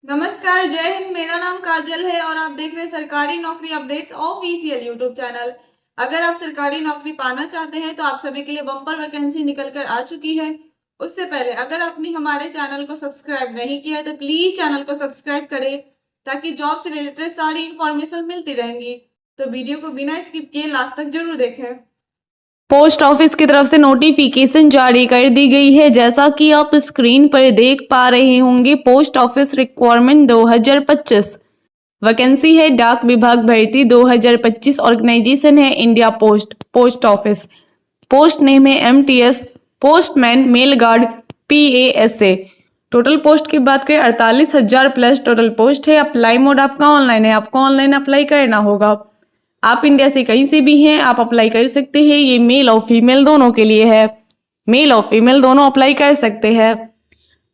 नमस्कार, जय हिंद। मेरा नाम काजल है और आप देख रहे हैं सरकारी नौकरी अपडेट्स ऑफिशियल यूट्यूब चैनल। अगर आप सरकारी नौकरी पाना चाहते हैं तो आप सभी के लिए बम्पर वैकेंसी निकल कर आ चुकी है। उससे पहले अगर आपने हमारे चैनल को सब्सक्राइब नहीं किया है तो प्लीज चैनल को सब्सक्राइब करें ताकि जॉब से रिलेटेड सारी इंफॉर्मेशन मिलती रहेंगी। तो वीडियो को बिना स्किप किए लास्ट तक जरूर देखें। पोस्ट ऑफिस की तरफ से नोटिफिकेशन जारी कर दी गई है। जैसा कि आप स्क्रीन पर देख पा रहे होंगे, पोस्ट ऑफिस रिक्वायरमेंट 2025 वैकेंसी है। डाक विभाग भर्ती 2025। ऑर्गेनाइजेशन है India post. Post office post name है MTS postman mail guard PASA। Total post की बात करें 48,000 प्लस टोटल पोस्ट है। अप्लाई मोड आपका ऑनलाइन है, आपको ऑनलाइन अप्लाई करना होगा। आप इंडिया से कहीं से भी हैं, आप अप्लाई कर सकते हैं। ये मेल और फीमेल दोनों के लिए है, मेल और फीमेल दोनों अप्लाई कर सकते हैं।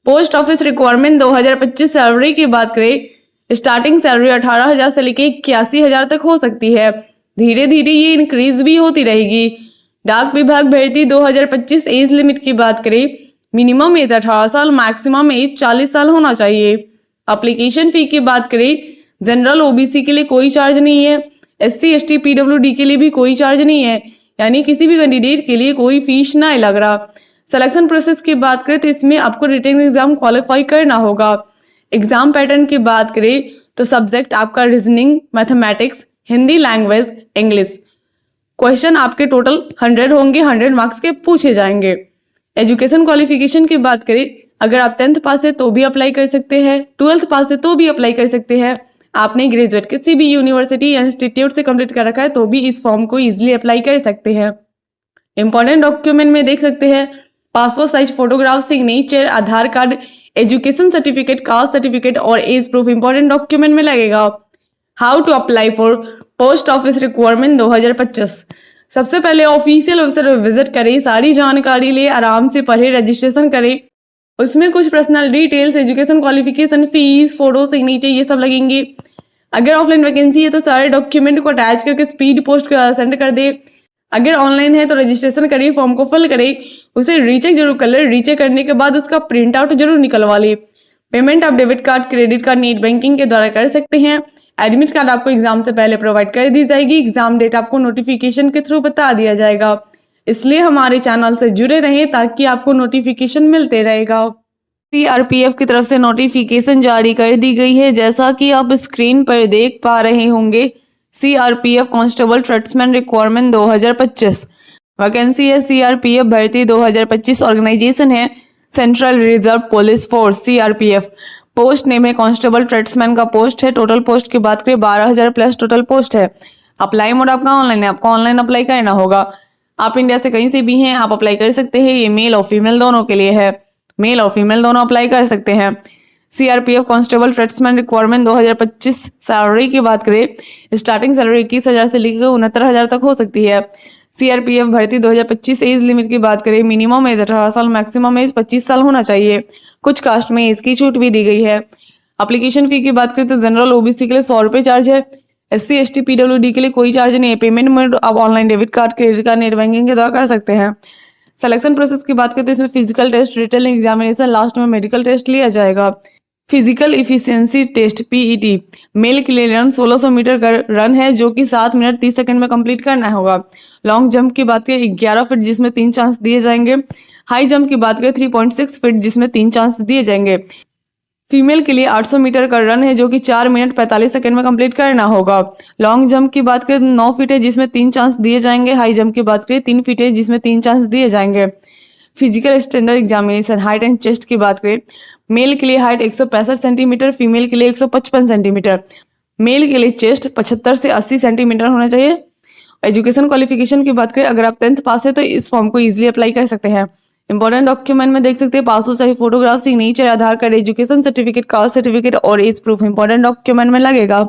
पोस्ट ऑफिस रिक्वायरमेंट 2025 सैलरी की बात करें, स्टार्टिंग सैलरी 18,000 से लेके 81,000 तक हो सकती है। धीरे धीरे ये इंक्रीज भी होती रहेगी। डाक विभाग भर्ती 2025। एज लिमिट की बात करें, मिनिमम एज 18 साल, मैक्सिमम एज 40 साल होना चाहिए। एप्लीकेशन फी की बात करें, जनरल OBC के लिए कोई चार्ज नहीं है। SC ST PWD के लिए भी कोई चार्ज नहीं है, यानी किसी भी कैंडिडेट के लिए कोई फीस ना लग रहा। सिलेक्शन प्रोसेस की बात करें तो इसमें आपको रिटन एग्जाम क्वालिफाई करना होगा। एग्जाम पैटर्न की बात करें तो सब्जेक्ट आपका reasoning, mathematics, Hindi language, English. Question आपके टोटल 100 होंगे, 100 मार्क्स के पूछे जाएंगे। एजुकेशन क्वालिफिकेशन की बात करें, अगर आप 10th पास है तो भी अप्लाई कर सकते हैं, 12th पास है तो भी अप्लाई कर सकते हैं। आपने ग्रेजुएट किसी भी यूनिवर्सिटी या इंस्टीट्यूट से कंप्लीट कर रखा है तो भी इस फॉर्म को इजीली अप्लाई कर सकते हैं। इंपॉर्टेंट डॉक्यूमेंट में देख सकते हैं, passport size photograph, signature, Aadhaar card, education certificate, caste certificate और एज प्रूफ इंपॉर्टेंट डॉक्यूमेंट में लगेगा। How to apply for post office requirement 2025। सबसे पहले ऑफिशियल वेबसाइट विजिट करें, सारी जानकारी ले, आराम से पढ़े, रजिस्ट्रेशन करें। उसमें कुछ personal details, education qualification, fees, photo, signature ये सब लगेंगे। अगर ऑफलाइन वैकेंसी है तो सारे डॉक्यूमेंट को अटैच करके स्पीड पोस्ट को सेंड कर दे। अगर ऑनलाइन है तो रजिस्ट्रेशन करिए, फॉर्म को फिल करें, उसे रीचेक जरूर कर ले। रीचेक करने के बाद उसका प्रिंट आउट जरूर निकलवा ले। पेमेंट आप debit card, credit card, net banking के द्वारा कर सकते हैं। एडमिट कार्ड आपको एग्जाम से पहले प्रोवाइड कर दी जाएगी। एग्जाम डेट आपको नोटिफिकेशन के थ्रू बता दिया जाएगा। इसलिए हमारे चैनल से जुड़े रहें ताकि आपको नोटिफिकेशन मिलते रहेगा। CRPF की तरफ से नोटिफिकेशन जारी कर दी गई है। जैसा कि आप स्क्रीन पर देख पा रहे होंगे, CRPF constable tradesman requirement 2025 vacancy है। CRPF भर्ती 2025। ऑर्गेनाइजेशन है central reserve police force CRPF। Post name है कांस्टेबल ट्रेड्समैन का पोस्ट है। टोटल पोस्ट की बात करें 12,000 प्लस टोटल पोस्ट है। अप्लाई मोड आपका ऑनलाइन है, आपको ऑनलाइन अप्लाई करना होगा। आप इंडिया से कहीं से भी हैं, आप अप्लाई कर सकते हैं। ये मेल और फीमेल दोनों के लिए है, मेल और फीमेल दोनों अप्लाई कर सकते हैं। CRPF constable tradesman requirement 2025। Salary की बात करें, स्टार्टिंग सैलरी 21,000 से लेकर 69,000 तक हो सकती है। CRPF भर्ती 2025। एज लिमिट की बात करें, मिनिमम एज 18 साल, मैक्सिमम एज 25 साल होना चाहिए। कुछ कास्ट में एज की छूट भी दी गई है। एप्लीकेशन फी की बात करें तो जनरल OBC के लिए 100 रुपये चार्ज है। SC ST PWD के लिए कोई चार्ज नहीं है। पेमेंट मोड आप online debit card, credit card, net banking के द्वारा कर सकते हैं। सिलेक्शन प्रोसेस की बात करें तो इसमें physical test, written examination, last में मेडिकल टेस्ट लिया जाएगा। Physical efficiency test PET male के लिए रन 1600 मीटर का रन है जो कि 7 मिनट 30 सेकंड में कंप्लीट करना होगा। लॉन्ग जंप की बात करें 11 फीट जिसमें 3 चांस दिए जाएंगे। हाई जंप की बात करें 3.6 फीट जिसमें 3 चांस दिए जाएंगे। फीमेल के लिए 800 मीटर का रन है जो कि 4 मिनट 45 सेकंड में कंप्लीट करना होगा। लॉन्ग जंप की बात करें 9 फीट है जिसमें 3 चांस दिए जाएंगे। हाई जंप की बात करें 3 फीट है जिसमें 3 चांस दिए जाएंगे। Physical standard examination height and chest की बात करें, मेल के लिए हाइट 165 सेंटीमीटर, फीमेल के लिए 155 सेंटीमीटर। मेल के लिए चेस्ट 75 से 80 सेंटीमीटर होना चाहिए। एजुकेशन क्वालिफिकेशन की बात करें, अगर आप 10th पास है तो इस फॉर्म को इजीली अप्लाई कर सकते हैं। इंपॉर्टेंट डॉक्यूमेंट में देख सकते हैं, passport size photograph, signature, Aadhaar card, education certificate, caste certificate और एज प्रूफ इंपॉर्टेंट डॉक्यूमेंट में लगेगा।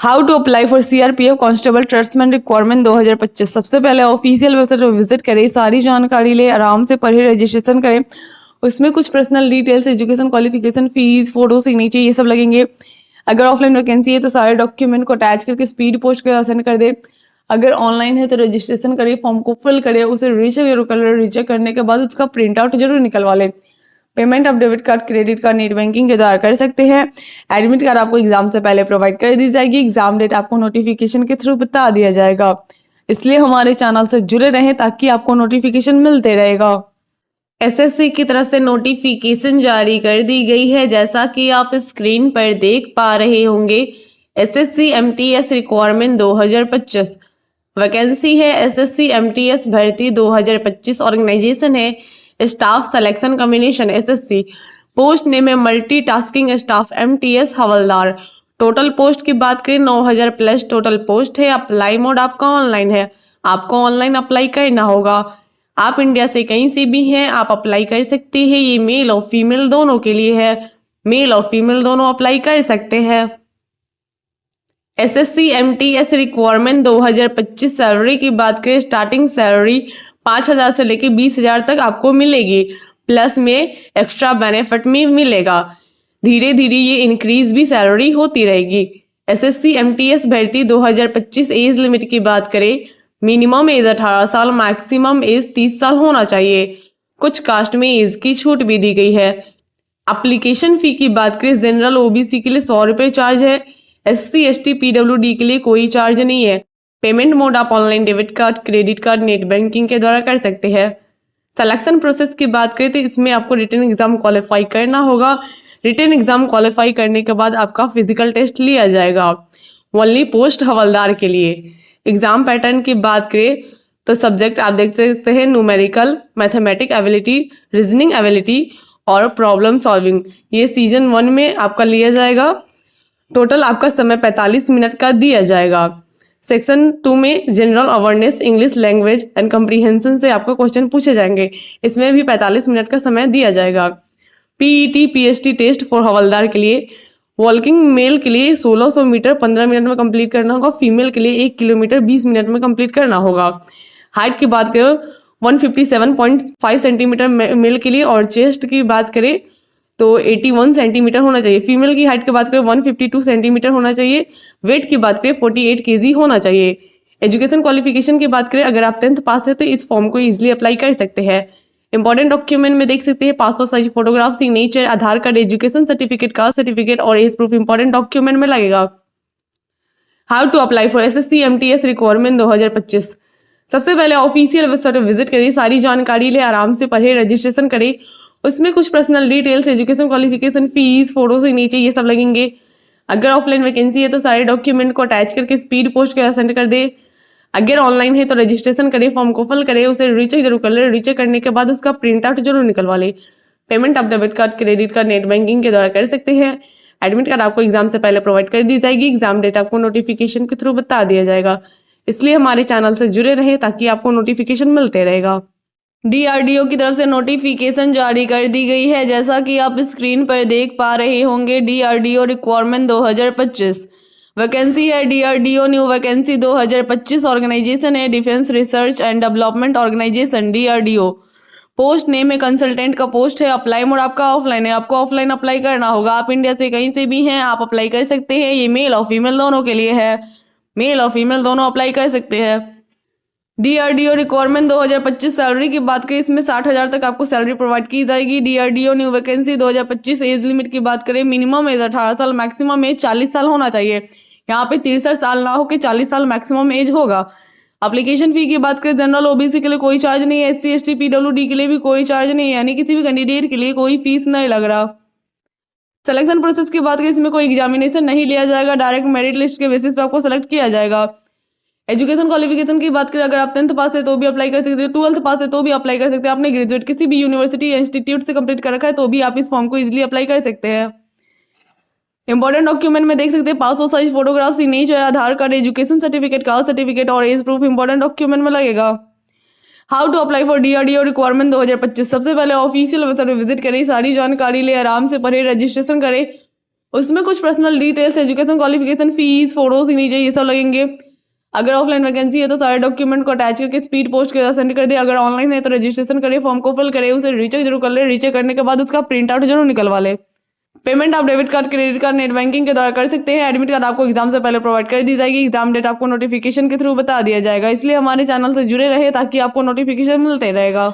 How to apply for CRPF constable tradesman requirement 2025। सबसे पहले ऑफिशियल वेबसाइट पर विजिट करें, सारी जानकारी ले, आराम से पढ़े, रजिस्ट्रेशन करें। उसमें कुछ personal details, education qualification, fees, photo, signature ये सब लगेंगे। अगर ऑफलाइन वैकेंसी है तो सारे डॉक्यूमेंट को अटैच करके स्पीड पोस्ट कर सेंड कर दे। अगर ऑनलाइन है तो रजिस्ट्रेशन करिए, फॉर्म को फिल करिए, उसे रीचेक जरूर कर ले। रीचेक करने के बाद उसका प्रिंट आउट जरूर निकलवा ले। पेमेंट आप debit card, credit card, net banking के द्वारा कर सकते हैं। एडमिट कार्ड आपको एग्जाम से पहले प्रोवाइड कर दी जाएगी। एग्जाम डेट आपको नोटिफिकेशन के थ्रू बता दिया जाएगा। इसलिए हमारे चैनल से जुड़े रहें ताकि आपको नोटिफिकेशन मिलते रहेगा। एसएससी की तरफ से नोटिफिकेशन जारी कर दी गई है, जैसा कि आप स्क्रीन पर देख पा रहे होंगे। एसएससी एमटीएस रिक्वायरमेंट 2025 वैकेंसी है। एसएससी एमटीएस भर्ती 2025 ऑर्गेनाइजेशन है staff selection commission SSC. Post name है मल्टीटास्किंग स्टाफ एमटीएस हवलदार। टोटल पोस्ट की बात करें 9000 प्लस टोटल पोस्ट है। अप्लाई मोड आपका ऑनलाइन है, आपको ऑनलाइन अप्लाई करना होगा। आप इंडिया से कहीं से भी हैं, आप अप्लाई कर सकते हैं। ये मेल और फीमेल दोनों के लिए है, मेल और फीमेल दोनों अप्लाई कर सकते हैं। एसएससी एमटीएस रिक्वायरमेंट 2025 सैलरी की बात करें, स्टार्टिंग सैलरी 5000 से लेकर 20,000 तक आपको मिलेगी, प्लस में एक्स्ट्रा बेनिफिट में मिलेगा। धीरे धीरे ये इंक्रीज भी सैलरी होती रहेगी। एसएससी एमटीएस भर्ती 2025 एज लिमिट की बात करें, मिनिमम एज 18 साल, मैक्सिमम एज 30 साल होना चाहिए। कुछ कास्ट में एज की छूट भी दी गई है। एप्लीकेशन फी की बात करें, जनरल ओबीसी के लिए 100 रुपये चार्ज है। एससी एसटी पीडब्ल्यूडी के लिए कोई चार्ज नहीं है। पेमेंट मोड आप online debit card, credit card, net banking के द्वारा कर सकते हैं। सिलेक्शन प्रोसेस की बात करें तो इसमें आपको रिटन एग्जाम क्वालिफाई करना होगा। रिटन एग्जाम क्वालिफाई करने के बाद आपका फिजिकल टेस्ट लिया जाएगा, ओनली पोस्ट हवलदार के लिए। एग्जाम पैटर्न की बात करें तो सब्जेक्ट आप देख सकते हैं numerical, mathematic ability, reasoning ability और प्रॉब्लम सॉल्विंग। ये सीजन 1 में आपका लिया जाएगा। टोटल आपका समय 45 मिनट का दिया जाएगा। सेक्शन 2 में general awareness, English language and comprehension से आपको क्वेश्चन पूछे जाएंगे। इसमें भी 45 मिनट का समय दिया जाएगा। पीईटी पीएचटी टेस्ट फॉर हवलदार के लिए वॉकिंग मेल के लिए 1600 मीटर 15 मिनट में कंप्लीट करना होगा। फीमेल के लिए 1 किलोमीटर 20 मिनट में कंप्लीट करना होगा। हाइट की बात करें 157.5 सेंटीमीटर मेल के लिए, और चेस्ट की बात करें तो 81 सेंटीमीटर होना चाहिए। फीमेल की हाइट की बात करें 152 सेंटीमीटर होना चाहिए। वेट की बात करें 48 केजी होना चाहिए। एजुकेशन क्वालिफिकेशन की बात करें, अगर आप 10th पास है तो इस फॉर्म को इजीली अप्लाई कर सकते हैं। इंपॉर्टेंट डॉक्यूमेंट में देख सकते हैं passport size photograph, signature, Aadhaar card, education certificate, caste certificate और एज प्रूफ इंपॉर्टेंट डॉक्यूमेंट में लगेगा। How to apply for SSC MTS requirement 2025। सबसे पहले ऑफिशियल वेबसाइट पर विजिट करें, सारी जानकारी ले, आराम से पढ़े, रजिस्ट्रेशन करें। उसमें कुछ personal details, education qualification, fees, photo, signature ये सब लगेंगे। अगर ऑफलाइन वैकेंसी है तो सारे डॉक्यूमेंट को अटैच करके स्पीड पोस्ट के सेंड कर दे। अगर ऑनलाइन है तो रजिस्ट्रेशन करें, फॉर्म को फिल करें, उसे रीचेक जरूर कर ले। रीचेक करने के बाद उसका प्रिंट आउट जरूर निकलवा ले। पेमेंट आप debit card, credit card, net banking के द्वारा कर सकते हैं। एडमिट कार्ड आपको एग्जाम से पहले प्रोवाइड कर दी जाएगी। एग्जाम डेट आपको नोटिफिकेशन के थ्रू बता दिया जाएगा। इसलिए हमारे चैनल से जुड़े रहें ताकि आपको नोटिफिकेशन मिलते रहेगा। डीआरडीओ की तरफ से नोटिफिकेशन जारी कर दी गई है, जैसा कि आप स्क्रीन पर देख पा रहे होंगे। डीआरडीओ रिक्वायरमेंट 2025 वैकेंसी है। डीआरडीओ न्यू वैकेंसी 2025 ऑर्गेनाइजेशन है defence research and development organisation DRDO. Post name है कंसल्टेंट का पोस्ट है। अप्लाई मोड आपका ऑफलाइन है, आपको ऑफलाइन अप्लाई करना होगा। आप इंडिया से कहीं से भी हैं, आप अप्लाई कर सकते हैं। ये मेल और फीमेल दोनों के लिए है, मेल और फीमेल दोनों अप्लाई कर सकते हैं। डीआरडीओ रिक्वायरमेंट 2025 सैलरी की बात करें, इसमें 60,000 तक आपको सैलरी प्रोवाइड की जाएगी। DRDO new vacancy 2025 age limit की बात करें, मिनिमम एज 18 साल, मैक्सिमम एज 40 साल होना चाहिए। यहाँ पे 63 साल ना हो के 40 साल मैक्सिमम एज होगा। एप्लीकेशन फी की बात करें, जनरल ओबीसी के लिए कोई चार्ज नहीं है। एससी एसटी पीडब्ल्यूडी के लिए भी कोई चार्ज नहीं है, यानी किसी भी कैंडिडेट के लिए कोई फीस नहीं लग रहा। सिलेक्शन प्रोसेस की बात करें, इसमें कोई एग्जामिनेशन नहीं लिया जाएगा, डायरेक्ट मेरिट लिस्ट के बेसिस पे आपको सेलेक्ट किया जाएगा। एजुकेशन क्वालिफिकेशन की बात करें, अगर आप 10th पास है तो भी अप्लाई कर सकते हैं, 12th पास है तो भी अप्लाई कर सकते हैं। आपने ग्रेजुएट किसी भी यूनिवर्सिटी या इंस्टीट्यूट से कंप्लीट कर रखा है तो भी आप इस फॉर्म को इजीली अप्लाई कर सकते हैं। इंपॉर्टेंट डॉक्यूमेंट में देख सकते हैं passport size photograph, signature, Aadhaar card, education certificate, caste certificate और एज प्रूफ इंपॉर्टेंट डॉक्यूमेंट में लगेगा। How to apply for DRDO requirement 2025। सबसे पहले ऑफिशियल वेबसाइट पर विजिट करें, सारी जानकारी ले, आराम से पढ़े, रजिस्ट्रेशन करें। उसमें कुछ personal details, education qualification, fees, photo, signature ये सब लगेंगे। अगर ऑफलाइन वैकेंसी है तो सारे डॉक्यूमेंट को अटैच करके स्पीड पोस्ट के साथ सेंड कर दे। अगर ऑनलाइन है तो रजिस्ट्रेशन करें, फॉर्म को फिल करें, उसे रीचेक जरूर कर ले। रीचेक करने के बाद उसका प्रिंट आउट जरूर निकलवा ले। पेमेंट आप debit card, credit card, net banking के द्वारा कर सकते हैं। एडमिट कार्ड आपको एग्जाम से पहले प्रोवाइड कर दी जाएगी। एग्जाम डेट आपको नोटिफिकेशन के थ्रू बता दिया जाएगा। इसलिए हमारे चैनल से जुड़े रहे ताकि आपको नोटिफिकेशन मिलते रहेगा।